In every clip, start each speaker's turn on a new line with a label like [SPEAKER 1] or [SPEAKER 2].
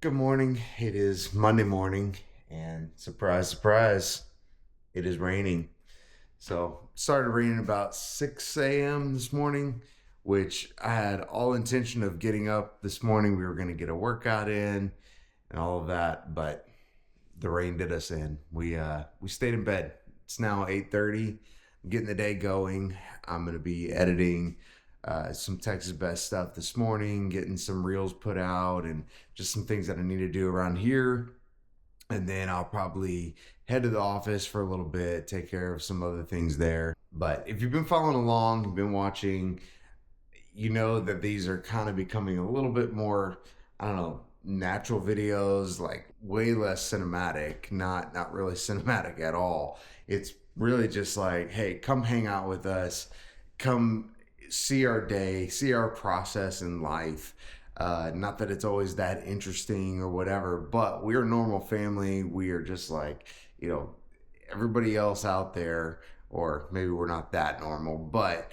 [SPEAKER 1] Good morning. It is Monday morning, and surprise, surprise, it is raining. So, it started raining about 6 a.m. this morning, which I had all intention of getting up this morning. We were going to get a workout in and all of that, but the rain did us in. We stayed in bed. It's now 8:30. I'm getting the day going. I'm going to be editing some Texas Best stuff this morning, getting some reels put out, and just some things that I need to do around here. And then I'll probably head to the office for a little bit, take care of some other things there. But if you've been following along, you've been watching, you know that these are kind of becoming a little bit more, I don't know, natural videos, like way less cinematic, not really cinematic at all. It's really just like, hey, come hang out with us, come see our day, see our process in life. Not that it's always that interesting or whatever, but we're a normal family. We are just like, everybody else out there, or maybe we're not that normal, but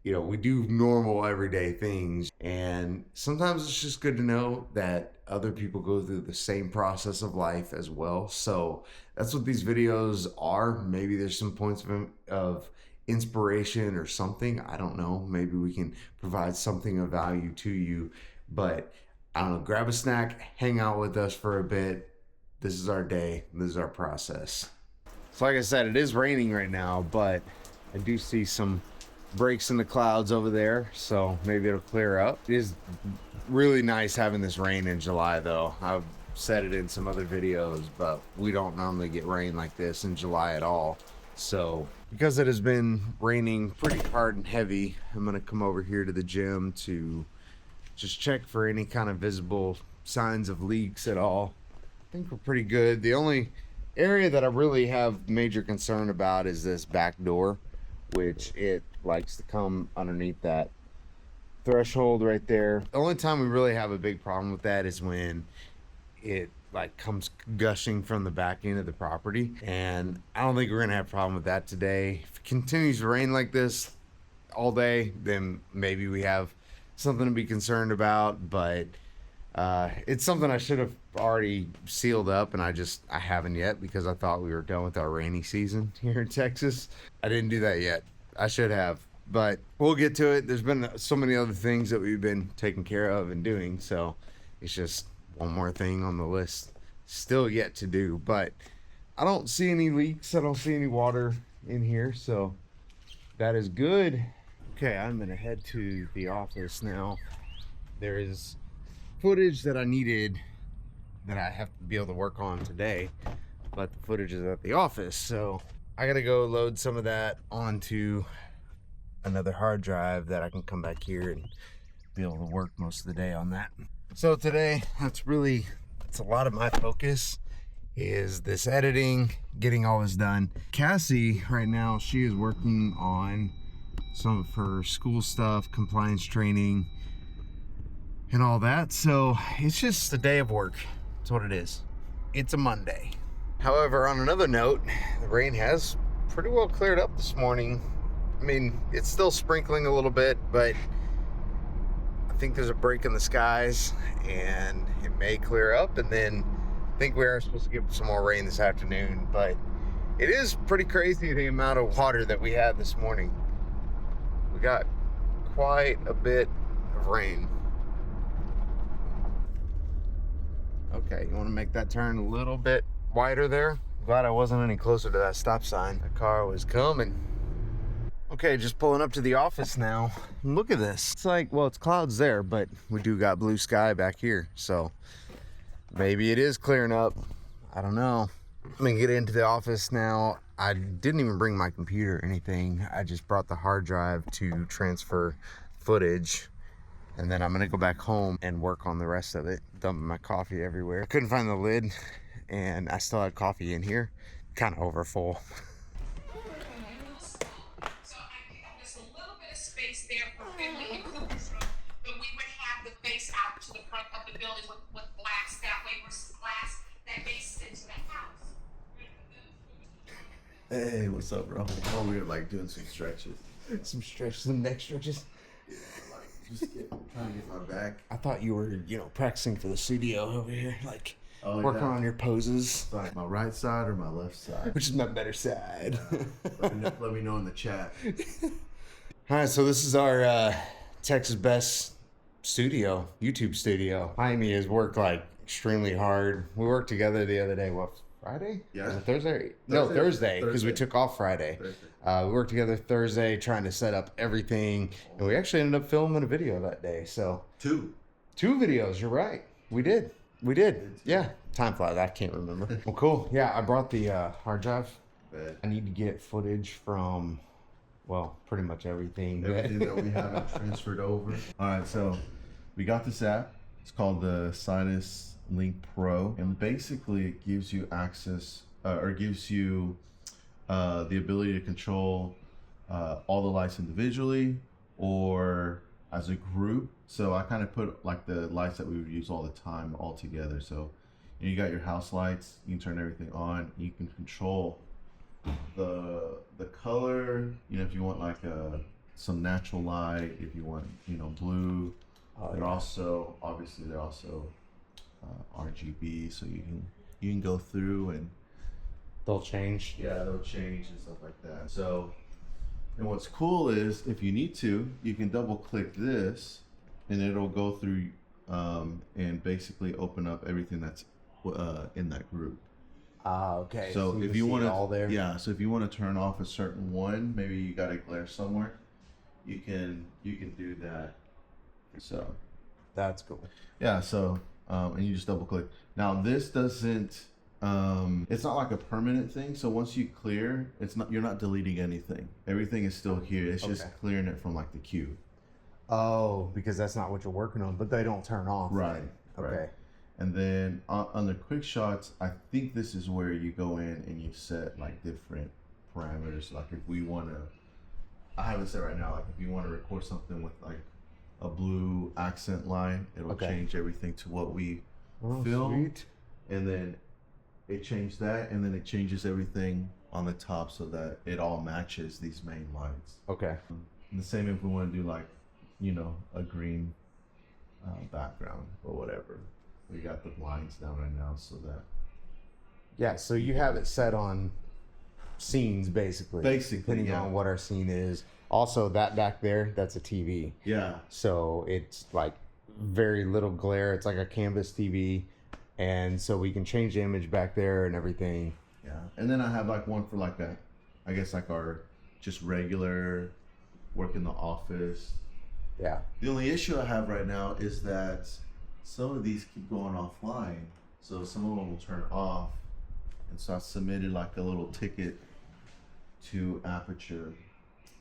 [SPEAKER 1] we do normal everyday things. And sometimes it's just good to know that other people go through the same process of life as well. So that's what these videos are. Maybe there's some points of inspiration or something. I don't know. Maybe we can provide something of value to you. But I don't know, grab a snack, hang out with us for a bit. This is our day. This is our process. So like I said, it is raining right now, but I do see some breaks in the clouds over there, so maybe it'll clear up. It is really nice having this rain in July, though. I've said it in some other videos, but we don't normally get rain like this in July at all. So because it has been raining pretty hard and heavy, I'm gonna come over here to the gym to just check for any kind of visible signs of leaks at all. I think we're pretty good. The only area that I really have major concern about is this back door, which it likes to come underneath that threshold right there. The only time we really have a big problem with that is when it like comes gushing from the back end of the property, and I don't think we're gonna have a problem with that today. If it continues to rain like this all day, then maybe we have something to be concerned about, but it's something I should have already sealed up, and I haven't yet because I thought we were done with our rainy season here in Texas. I didn't do that yet. I should have, but we'll get to it. There's been so many other things that we've been taking care of and doing, so it's just one more thing on the list still yet to do. But I don't see any leaks. I don't see any water in here, so that is good. Okay, I'm gonna head to the office now. There is footage that I needed that I have to be able to work on today, but the footage is at the office, so I gotta go load some of that onto another hard drive that I can come back here and be able to work most of the day on that. So today, it's a lot of my focus is this editing, getting all this done. Cassie, right now, she is working on some of her school stuff, compliance training, and all that. So it's just a day of work. That's what it is. It's a Monday. However, on another note, the rain has pretty well cleared up this morning. I mean, it's still sprinkling a little bit, but I think there's a break in the skies and it may clear up, and then I think we are supposed to get some more rain this afternoon. But it is pretty crazy the amount of water that we had this morning. We got quite a bit of rain. Okay, you want to make that turn a little bit wider there? Glad I wasn't any closer to that stop sign. The car was coming. Okay, just pulling up to the office now. Look at this. It's like, well, it's clouds there, but we do got blue sky back here. So maybe it is clearing up. I don't know. I'm gonna get into the office now. I didn't even bring my computer or anything. I just brought the hard drive to transfer footage. And then I'm gonna go back home and work on the rest of it. Dumping my coffee everywhere. I couldn't find the lid, and I still had coffee in here. Kind of over full.
[SPEAKER 2] So I have just a little bit of space there for family and Cooper's room, but we would have the face out to the front of the building with glass that way versus glass that faces into the house.
[SPEAKER 3] Hey, what's up, bro? Oh, we were like doing some stretches.
[SPEAKER 1] Some stretches, some neck stretches.
[SPEAKER 3] trying to get my back.
[SPEAKER 1] I thought you were, practicing for the studio over here, like working
[SPEAKER 3] yeah.
[SPEAKER 1] on your poses.
[SPEAKER 3] Sorry, my right side or my left side?
[SPEAKER 1] Which is my better side.
[SPEAKER 3] Let me know in the chat.
[SPEAKER 1] All right, so this is our Texas Best studio, YouTube studio. Jaime has worked like extremely hard. We worked together the other day. What, Friday?
[SPEAKER 3] Yeah.
[SPEAKER 1] Was it Thursday? No, Thursday, because we took off Friday.
[SPEAKER 3] Thursday.
[SPEAKER 1] We worked together Thursday trying to set up everything, and we actually ended up filming a video that day. So
[SPEAKER 3] Two
[SPEAKER 1] videos. You're right. We did. Yeah. Time flies. I can't remember. Well, cool. Yeah, I brought the hard drive.
[SPEAKER 3] Bet.
[SPEAKER 1] I need to get footage from, well, pretty much everything.
[SPEAKER 3] Everything that we haven't transferred over. All right, so we got this app. It's called the Sinus Link Pro, and basically it gives you access, or gives you the ability to control all the lights individually or as a group. So I kind of put like the lights that we would use all the time all together. So you got your house lights, you can turn everything on, you can control the color, if you want like some natural light, if you want blue. They're also RGB, so you can go through and
[SPEAKER 1] They'll change.
[SPEAKER 3] yeah, they'll change and stuff like that. So, and what's cool is if you need to, you can double click this and it'll go through and basically open up everything that's in that group.
[SPEAKER 1] Okay.
[SPEAKER 3] So if you want to,
[SPEAKER 1] all there.
[SPEAKER 3] yeah. So if you want to turn off a certain one, maybe you got a glare somewhere, you can do that. So
[SPEAKER 1] That's cool.
[SPEAKER 3] yeah. So and you just double click. Now this doesn't. It's not like a permanent thing. So once you clear, you're not deleting anything. Everything is still here. It's just clearing it from like the queue.
[SPEAKER 1] Oh, because that's not what you're working on, but they don't turn off.
[SPEAKER 3] Right.
[SPEAKER 1] Okay.
[SPEAKER 3] Right. And then on the quick shots, I think this is where you go in and you set like different parameters. Like if we want to, I have it set right now. Like if you want to record something with like a blue accent line, it'll change everything to what we film.
[SPEAKER 1] Sweet.
[SPEAKER 3] And then it changed that, and then it changes everything on the top so that it all matches these main lights.
[SPEAKER 1] Okay.
[SPEAKER 3] And the same if we want to do like, a green background or whatever. We got the blinds down right now so that.
[SPEAKER 1] Yeah, so you have it set on scenes basically. Depending on what our scene is. Also, that back there, that's a TV.
[SPEAKER 3] Yeah.
[SPEAKER 1] So it's like very little glare. It's like a canvas TV. And so we can change the image back there and everything.
[SPEAKER 3] Yeah. And then I have like one for like our just regular work in the office.
[SPEAKER 1] Yeah.
[SPEAKER 3] The only issue I have right now is that some of these keep going offline. So some of them will turn off. And so I submitted like a little ticket to Aperture.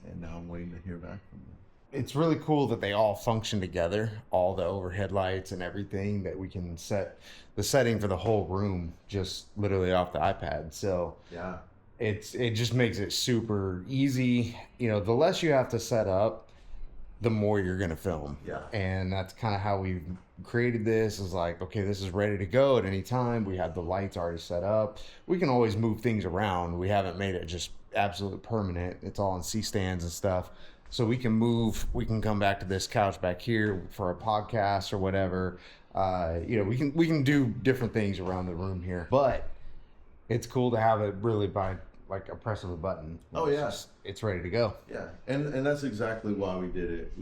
[SPEAKER 3] And now I'm waiting to hear back from them.
[SPEAKER 1] It's really cool that they all function together, all the overhead lights and everything, that we can set the setting for the whole room just literally off the iPad. So
[SPEAKER 3] yeah,
[SPEAKER 1] it just makes it super easy. The less you have to set up, the more you're going to film.
[SPEAKER 3] Yeah.
[SPEAKER 1] And that's kind of how we've created this, is like, okay, this is ready to go at any time. We have the lights already set up. We can always move things around. We haven't made it just absolutely permanent. It's all on C-stands and stuff. So we can move, we can come back to this couch back here for a podcast or whatever. We can do different things around the room here. But it's cool to have it really by like a press of a button. It's ready to go.
[SPEAKER 3] Yeah, and that's exactly why we did it.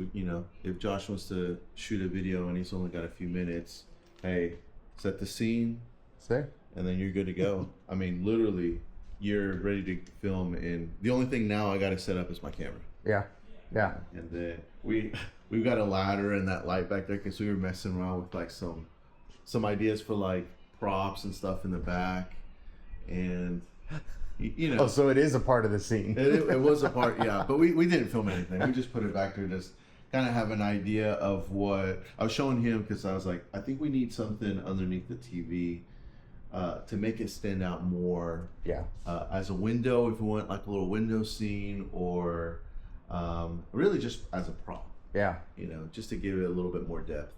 [SPEAKER 3] If Josh wants to shoot a video and he's only got a few minutes, hey, set the scene,
[SPEAKER 1] and
[SPEAKER 3] then you're good to go. I mean, literally, you're ready to film. And the only thing now I got to set up is my camera.
[SPEAKER 1] Yeah. Yeah.
[SPEAKER 3] And then we've got a ladder and that light back there because we were messing around with like some ideas for like props and stuff in the back, and
[SPEAKER 1] Oh, so it is a part of the scene.
[SPEAKER 3] it was a part, yeah. But we didn't film anything. We just put it back there, just kind of have an idea of what I was showing him, because I was like, I think we need something underneath the TV to make it stand out more.
[SPEAKER 1] Yeah.
[SPEAKER 3] As a window, if we want like a little window scene, or really just as a prop.
[SPEAKER 1] Yeah.
[SPEAKER 3] Just to give it a little bit more depth.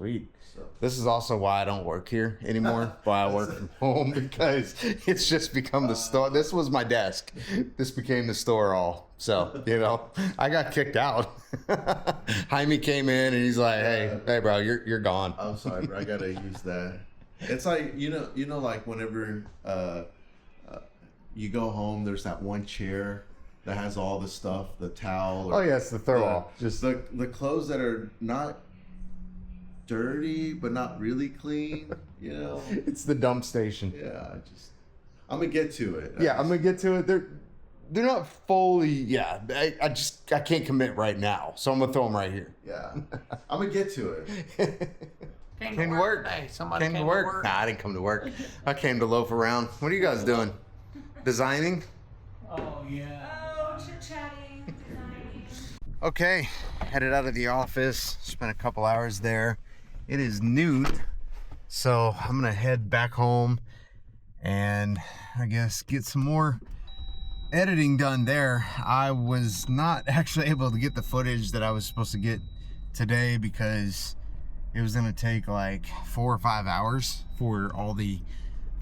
[SPEAKER 1] Sweet.
[SPEAKER 3] So.
[SPEAKER 1] This is also why I don't work here anymore. Why I work from home, because it's just become the store. This was my desk. This became the store all. So, you know, I got kicked out. Jaime came in and he's like, hey bro, you're gone.
[SPEAKER 3] I'm sorry, bro. I gotta use that. It's like, you know, like whenever you go home, there's that one chair that has all the stuff, the towel.
[SPEAKER 1] Oh yes, the throw all.
[SPEAKER 3] Just the clothes that are not dirty but not really clean, you know.
[SPEAKER 1] It's the dump station.
[SPEAKER 3] Yeah, I'm gonna get to it.
[SPEAKER 1] I'm gonna get to it. They're not fully. Yeah, I can't commit right now, so I'm gonna throw them right here.
[SPEAKER 3] Yeah, I'm gonna get to it.
[SPEAKER 1] Came to work.
[SPEAKER 4] Hey, somebody
[SPEAKER 1] Came to work. Nah, I didn't come to work. I came to loaf around. What are you guys doing? Designing?
[SPEAKER 4] Oh, yeah.
[SPEAKER 2] Oh, chit-chatting, designing.
[SPEAKER 1] Okay, headed out of the office. Spent a couple hours there. It is noon, so I'm gonna head back home and I guess get some more editing done there. I was not actually able to get the footage that I was supposed to get today because it was gonna take like 4 or 5 hours for all the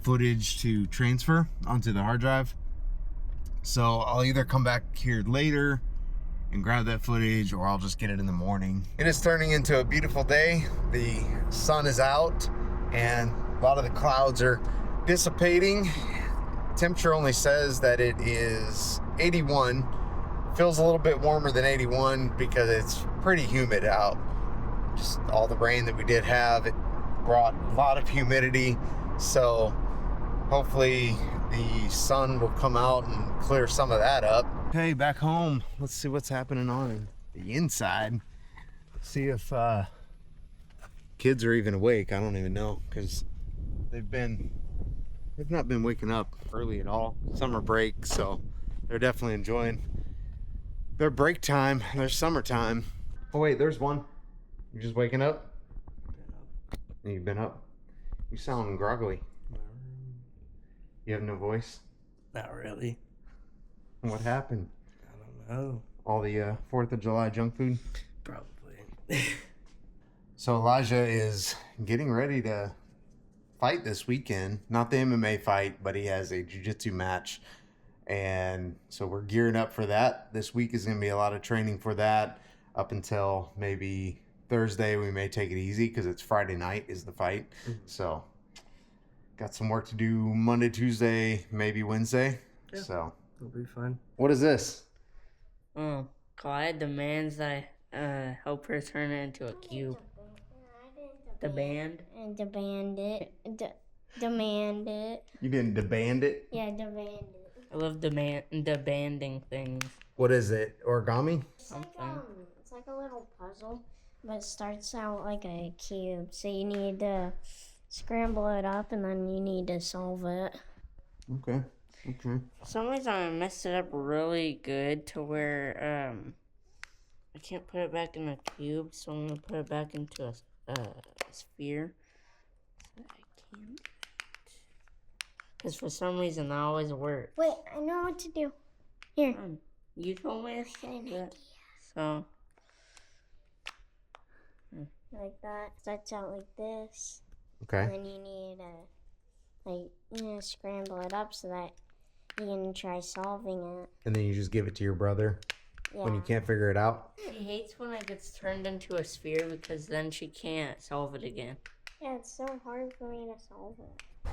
[SPEAKER 1] footage to transfer onto the hard drive. So I'll either come back here later and grab that footage, or I'll just get it in the morning. It is turning into a beautiful day. The sun is out and a lot of the clouds are dissipating. Temperature only says that it is 81. Feels a little bit warmer than 81 because it's pretty humid out. Just all the rain that we did have, it brought a lot of humidity. So hopefully the sun will come out and clear some of that up. Okay, back home. Let's see what's happening on the inside. See if kids are even awake. I don't even know, because they've not been waking up early at all. Summer break, so they're definitely enjoying their break time, their summertime. Oh wait, there's one. You just waking up? You've been up? You sound groggly. You have no voice?
[SPEAKER 4] Not really.
[SPEAKER 1] What happened?
[SPEAKER 4] I don't know.
[SPEAKER 1] All the 4th of July junk food?
[SPEAKER 4] Probably.
[SPEAKER 1] So Elijah is getting ready to fight this weekend. Not the MMA fight, but he has a jiu-jitsu match. And so we're gearing up for that. This week is going to be a lot of training for that. Up until maybe Thursday, we may take it easy because it's Friday night is the fight. Mm-hmm. So got some work to do Monday, Tuesday, maybe Wednesday.
[SPEAKER 4] Yeah.
[SPEAKER 1] So
[SPEAKER 4] it'll be fun.
[SPEAKER 1] what is this?
[SPEAKER 5] Clyde demands that I help her turn it into a cube. The band?
[SPEAKER 6] Demand it. Demand it.
[SPEAKER 1] You didn't deband it?
[SPEAKER 6] Yeah, demand it.
[SPEAKER 5] I love demanding things.
[SPEAKER 1] What is it? Origami?
[SPEAKER 6] It's like a little puzzle, but it starts out like a cube. So you need to scramble it up, and then you need to solve it.
[SPEAKER 1] Okay.
[SPEAKER 5] For some reason, I messed it up really good to where I can't put it back in a cube, so I'm gonna put it back into a sphere. So I can't. Because for some reason, that always works.
[SPEAKER 6] Wait, I know what to do. Here.
[SPEAKER 5] You told me to solve it. So.
[SPEAKER 6] Like that. Starts out like this.
[SPEAKER 1] Okay.
[SPEAKER 6] And then you need to, scramble it up so that you can try solving it.
[SPEAKER 1] And then you just give it to your brother when you can't figure it out?
[SPEAKER 5] She hates when it gets turned into a sphere because then she can't solve it again.
[SPEAKER 6] Yeah, it's so hard for me to solve it.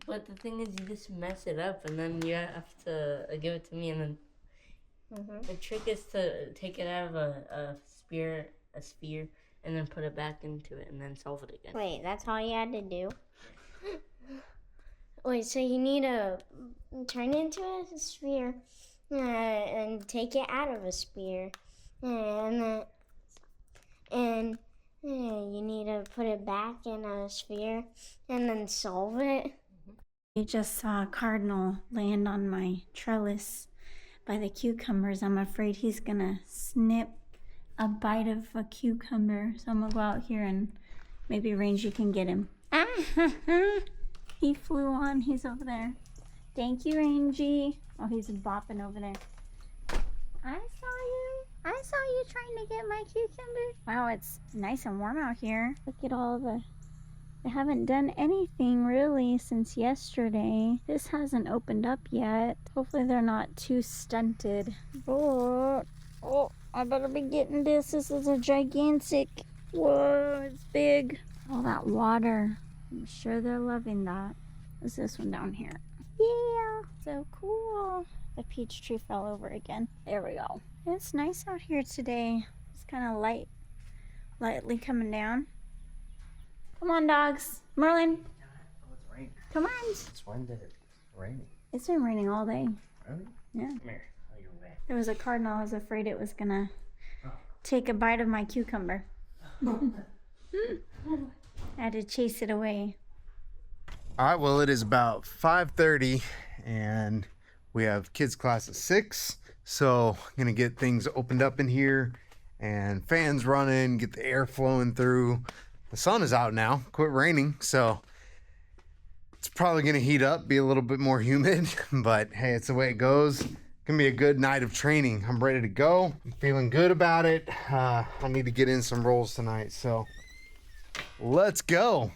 [SPEAKER 5] But the thing is, you just mess it up and then you have to give it to me, and then the trick is to take it out of a sphere, and then put it back into it and then solve it again.
[SPEAKER 6] Wait, that's all you had to do? Wait, so you need to turn it into a sphere and take it out of a sphere, and you need to put it back in a sphere and then solve it.
[SPEAKER 7] I just saw a cardinal land on my trellis by the cucumbers. I'm afraid he's gonna snip a bite of a cucumber, so I'm gonna go out here and maybe Rangy can get him. He flew on. He's over there. Thank you, Rangy. Oh, he's bopping over there. I saw you. I saw you trying to get my cucumber. Wow, it's nice and warm out here. Look at all the... I haven't done anything really since yesterday. This hasn't opened up yet. Hopefully they're not too stunted. Oh, I better be getting this. This is a gigantic. Whoa, it's big. All that water. I'm sure they're loving that. What's this one down here? Yeah, so cool. The peach tree fell over again. There we go. It's nice out here today. It's kind of lightly coming down. Come on, dogs. Merlin.
[SPEAKER 4] Oh, it's raining.
[SPEAKER 7] Come on.
[SPEAKER 4] It's when did it rain?
[SPEAKER 7] It's been raining all day.
[SPEAKER 4] Really?
[SPEAKER 7] Yeah.
[SPEAKER 4] Come here. Oh, you're wet.
[SPEAKER 7] There was a cardinal. I was afraid it was gonna take a bite of my cucumber. I had to chase it away.
[SPEAKER 1] All right, well, it is about 5:30 and we have kids class at 6. So I'm gonna get things opened up in here and fans running, get the air flowing through. The sun is out now, quit raining, so it's probably gonna heat up, be a little bit more humid, but hey, it's the way it goes. Gonna be a good night of training. I'm ready to go. I'm feeling good about it. I need to get in some rolls tonight, so let's go.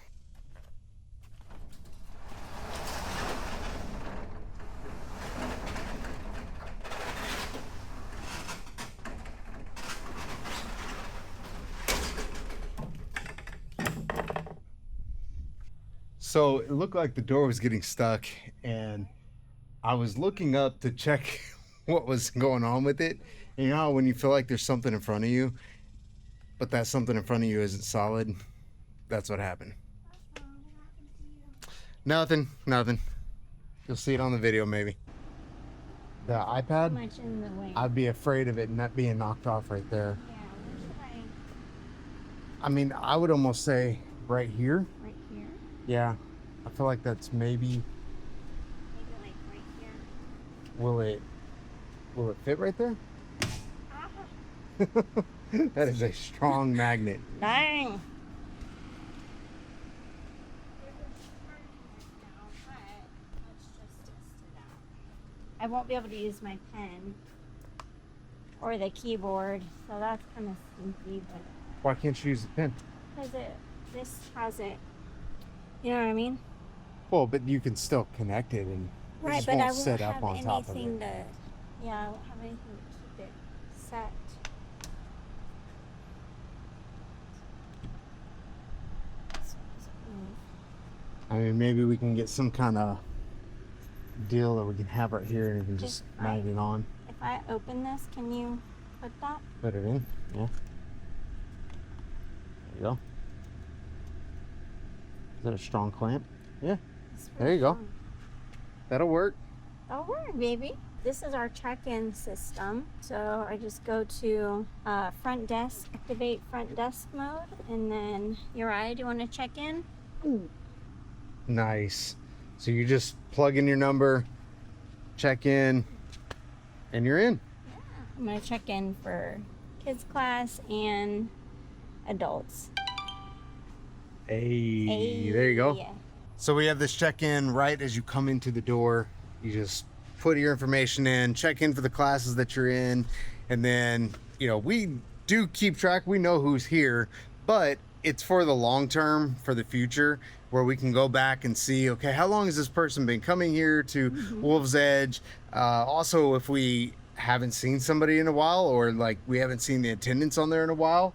[SPEAKER 1] So it looked like the door was getting stuck and I was looking up to check what was going on with it. And you know how when you feel like there's something in front of you, but that something in front of you isn't solid? That's what happened. Nothing. You'll see it on the video maybe. The iPad,
[SPEAKER 7] Much in the way.
[SPEAKER 1] I'd be afraid of it not being knocked off right there.
[SPEAKER 7] Yeah, where should
[SPEAKER 1] I mean, I would almost say right here.
[SPEAKER 7] Right here?
[SPEAKER 1] Yeah, I feel like that's maybe,
[SPEAKER 7] Maybe like right here.
[SPEAKER 1] will it fit right there?
[SPEAKER 7] Ah,
[SPEAKER 1] That is a strong magnet.
[SPEAKER 7] dang. I won't be able to use my pen or the keyboard, so that's kind of stinky, but
[SPEAKER 1] Why can't you use the pen?
[SPEAKER 7] because this has it, you know what I mean?
[SPEAKER 1] Well, but you can still connect it and it
[SPEAKER 7] Right,
[SPEAKER 1] just
[SPEAKER 7] but
[SPEAKER 1] won't
[SPEAKER 7] I won't
[SPEAKER 1] sit
[SPEAKER 7] have
[SPEAKER 1] up on top of
[SPEAKER 7] anything
[SPEAKER 1] it.
[SPEAKER 7] to, yeah, I won't have anything to keep it set. So it doesn't move.
[SPEAKER 1] I mean, maybe we can get some kind of deal that we can have right here and we can just
[SPEAKER 7] Just
[SPEAKER 1] magnet it on.
[SPEAKER 7] If I open this, can you put that?
[SPEAKER 1] Put it in. Yeah. There you go. Is that a strong clamp? Yeah.
[SPEAKER 7] It's
[SPEAKER 1] There you go.
[SPEAKER 7] strong.
[SPEAKER 1] That'll work.
[SPEAKER 7] That'll work, baby. This is our check-in system. So I just go to front desk, activate front desk mode, and then Uriah, do you want to check in?
[SPEAKER 1] Nice. So you just plug in your number, check in, and you're in.
[SPEAKER 7] I'm gonna check in for kids class and adults.
[SPEAKER 1] Hey, there you go.
[SPEAKER 7] Yeah.
[SPEAKER 1] So we have this check-in right as you come into the door. You just put your information in, check in for the classes that you're in, and then, you know, we do keep track. We know who's here, but it's for the long term, for the future, where we can go back and see, okay, how long has this person been coming here to Wolf's Edge? Also, if we haven't seen somebody in a while, or like we haven't seen the attendance on there in a while,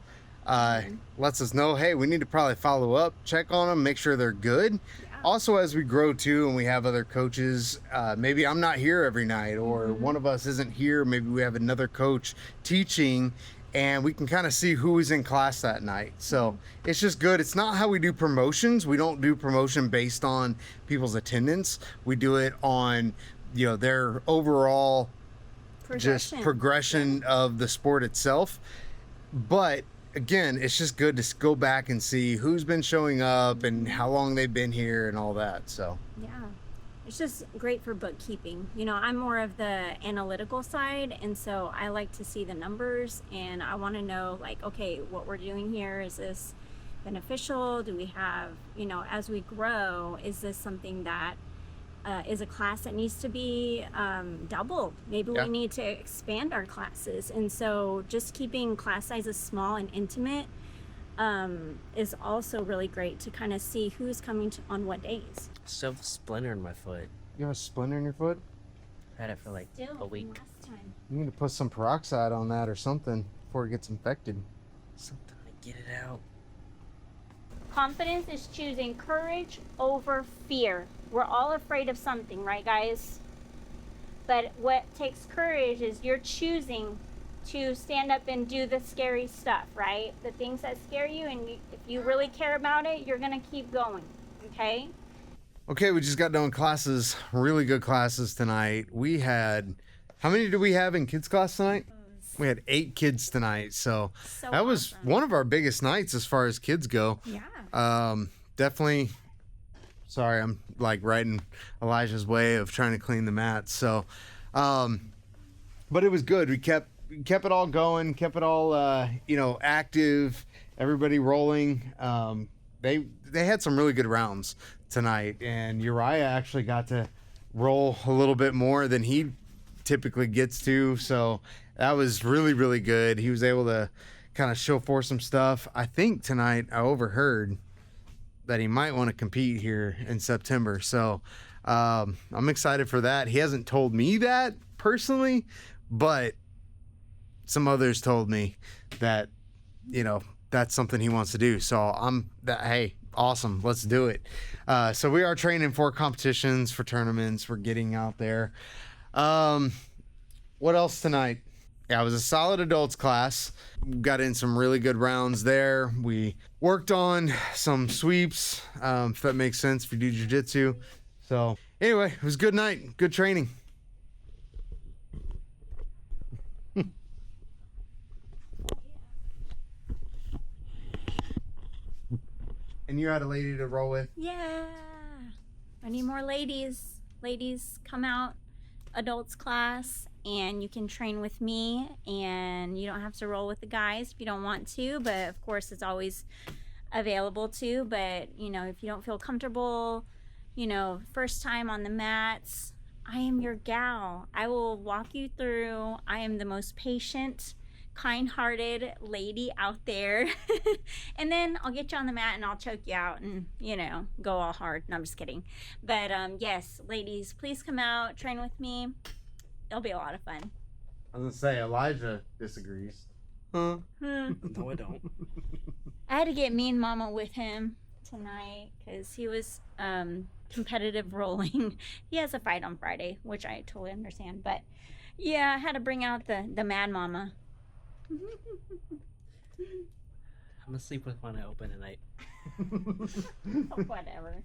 [SPEAKER 1] lets us know, hey, we need to probably follow up, check on them, make sure they're good. Also, as we grow too, and we have other coaches, maybe I'm not here every night, or one of us isn't here, maybe we have another coach teaching, and we can kind of see who is in class that night. So it's just good. It's not how we do promotions. We don't do promotion based on people's attendance. We do it on, you know, their overall just progression of the sport itself. But again, it's just good to go back and see who's been showing up and how long they've been here and all that. So
[SPEAKER 7] Yeah. It's just great for bookkeeping. You know, I'm more of the analytical side, and so I like to see the numbers, and I want to know, like, okay, what we're doing here, is this beneficial? Do we have, you know, as we grow, is this something that is a class that needs to be doubled. Maybe
[SPEAKER 1] Yeah.
[SPEAKER 7] we need to expand our classes. And so just keeping class sizes small and intimate is also really great to kind of see who's coming on what days.
[SPEAKER 4] Still have a splinter in my foot.
[SPEAKER 1] You have a splinter in your foot?
[SPEAKER 4] I had it for like
[SPEAKER 7] Still
[SPEAKER 4] a week.
[SPEAKER 7] last time.
[SPEAKER 1] You need to put some peroxide on that or something before it gets infected.
[SPEAKER 4] Something to get it out.
[SPEAKER 7] Confidence is choosing courage over fear. We're all afraid of something, right, guys? But what takes courage is you're choosing to stand up and do the scary stuff, right? The things that scare you, and if you really care about it, you're going to keep going, okay?
[SPEAKER 1] Okay, we just got done with classes, really good classes tonight. We had, how many did we have in kids class tonight? We had 8 kids tonight, so that was
[SPEAKER 7] awesome.
[SPEAKER 1] one of our biggest nights as far as kids go.
[SPEAKER 7] Yeah.
[SPEAKER 1] Definitely. Sorry, I'm like right in Elijah's way of trying to clean the mats. So, but it was good. We kept it all going, kept it all active. Everybody rolling. They had some really good rounds tonight, and Uriah actually got to roll a little bit more than he typically gets to. So that was really, really good. He was able to kind of show forth some stuff. I think tonight I overheard that he might want to compete here in September. So I'm excited for that. He hasn't told me that personally, but some others told me that, that's something he wants to do. So hey, awesome. Let's do it. So we are training for competitions, for tournaments. We're getting out there. What else tonight? Yeah, it was a solid adults class. Got in some really good rounds there. We worked on some sweeps, if that makes sense, if you do jiu-jitsu. So anyway, it was a good night, good training. And you had a lady to roll with?
[SPEAKER 7] Yeah. I need more ladies. Ladies, come out, adults class, and you can train with me, and you don't have to roll with the guys if you don't want to, but of course it's always available to. But if you don't feel comfortable, first time on the mats, I am your gal. I will walk you through. I am the most patient, kind-hearted lady out there. And then I'll get you on the mat and I'll choke you out and go all hard. No, I'm just kidding. But yes, ladies, please come out, train with me. It'll be a lot of fun.
[SPEAKER 1] I was gonna say Elijah disagrees. Huh?
[SPEAKER 4] No, I don't.
[SPEAKER 7] I had to get Mean Mama with him tonight because he was competitive rolling. He has a fight on Friday, which I totally understand. But yeah, I had to bring out the Mad Mama.
[SPEAKER 4] I'm gonna sleep with one eye open tonight.
[SPEAKER 7] Whatever.